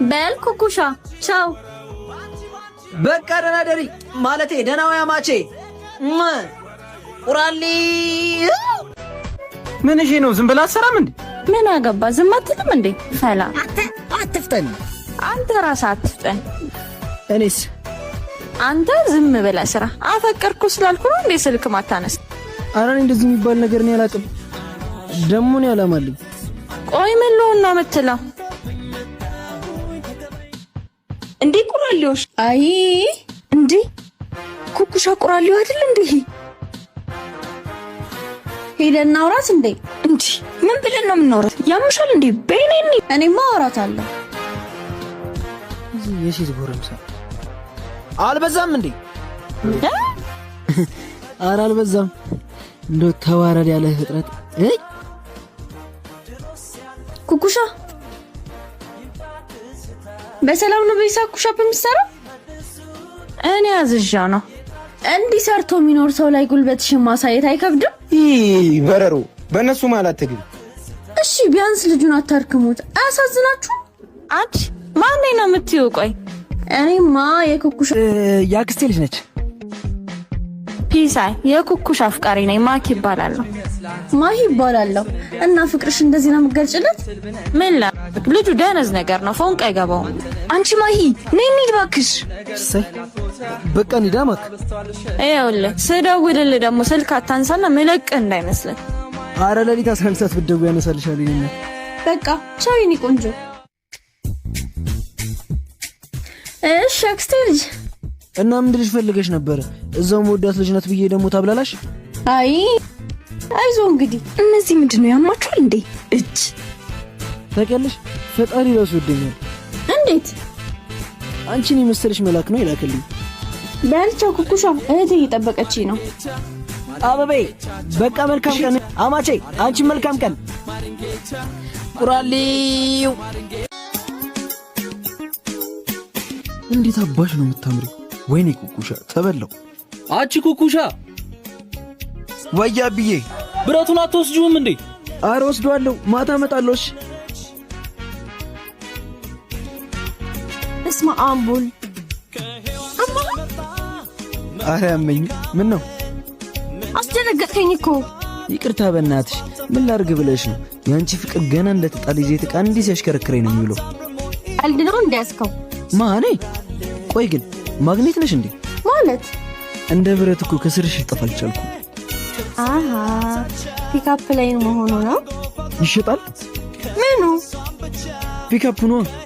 በል ኩኩሻ ቻው። በቃ ደህና ደሪ ማለቴ ደህና ወይ አማቼ ቁራሊ። ምን እሺ ነው? ዝም ብላ አትሰራም እንዴ? ምን አገባ? ዝም አትልም እንዴ? ፈላ አትፍጠን። አንተ ራስህ አትፍጠን። እኔስ አንተ ዝም ብለህ ስራ። አፈቀርኩ ስላልኩ ነው እንዴ ስልክ ማታነስ? ኧረ እኔ እንደዚህ የሚባል ነገር ነው ያላቅም። ደሞ ነው ያላማልኝ። ቆይ ምን ልሆን ነው የምትለው እንዴ? ቁራሊዎች አይ እንዴ ኩኩሻ ቁራሊው አይደል እንዴ? ሄደን እናውራት እንዴ? እንዴ ምን ብለን ነው የምናወራት? ያምሻል እንዴ? በእኔ እኔማ አወራታለሁ። እዚህ የሴት ጎረምሳ አልበዛም እንዴ? ኧረ አልበዛም። እንደው ተዋረድ ያለ ፍጥረት። ኩኩሻ በሰላም ነው በይሳ ኩሻ በሚሰራው? እኔ አዝዣ ነው። እንዲህ ሰርቶ የሚኖር ሰው ላይ ጉልበትሽን ማሳየት አይከብድም? በረሮ በእነሱ ማለት ትግል። እሺ ቢያንስ ልጁን አታርክሙት። አያሳዝናችሁ? አንቺ ማን ነው የምትይው? ቆይ እኔማ የኩኩሻ ያክስቴ ልጅ ነች። ፒሳይ የኩኩሻ አፍቃሪ ነኝ። ማኪ ይባላለሁ። ማሂ ይባላለሁ። እና ፍቅርሽ እንደዚህ ነው የምትገልጭለት? ምን ላድርግ? ልጁ ደነዝ ነገር ነው። ፎንቅ አይገባውም። አንቺ ማሂ ነይ እንሂድ እባክሽ። እሰይ በቃ እንሂድ ማክ። ይኸውልህ ስደውልልህ ደግሞ ስልክ አታንሳና ምለቅህ እንዳይመስልህ። ኧረ ሌሊት 11 ሰዓት ብትደውይ ያነሳልሻል። ይሄን በቃ ቻው የኔ ቆንጆ። እሺ አክስቴ ልጅ እና ምን ልጅ ፈልገሽ ነበር? እዛው መወዳት ልጅ ናት ብዬ ደግሞ ታብላላሽ? አይ አይዞ እንግዲህ እነዚህ ምንድነው ያማችኋል እንዴ? እጅ ታውቂያለሽ፣ ፈጣሪ ራሱ ወደኛል። እንዴት? አንቺን የመሰለሽ መልአክ ነው ይላክልኝ። በልቻው ኩኩሻ እህቴ እየጠበቀችኝ ነው። አበቤ በቃ መልካም ቀን አማቼ። አንቺ መልካም ቀን ቁራሊው። እንዴት አባሽ ነው የምታምሪው! ወይኔ ኩኩሻ ተበላው። አቺ ኩኩሻ ወያብዬ ብረቱን አትወስጂውም እንዴ? ኧረ ወስደዋለሁ፣ ማታ እመጣለሁ። እስማ አምቡል ኧረ ያመኝ። ምን ነው አስደነገጥከኝ እኮ። ይቅርታ በእናትሽ። ምን ላድርግ ብለሽ ነው? ያንቺ ፍቅር ገና እንደተጣለ ይዘት ዕቃ እንዲህ ሲያሽከረክረኝ ነው የሚውለው። ቀልድ ነው እንዳያስከው ማኔ። ቆይ ግን ማግኔት ነሽ እንዴ? ማለት እንደ ብረት እኮ ከስርሽ ልጠፋ አልቻልኩም። አሃ ፒካፕ ላይ መሆኑ ነው። ይሸጣል? ምኑ? ፒካፕ ነው።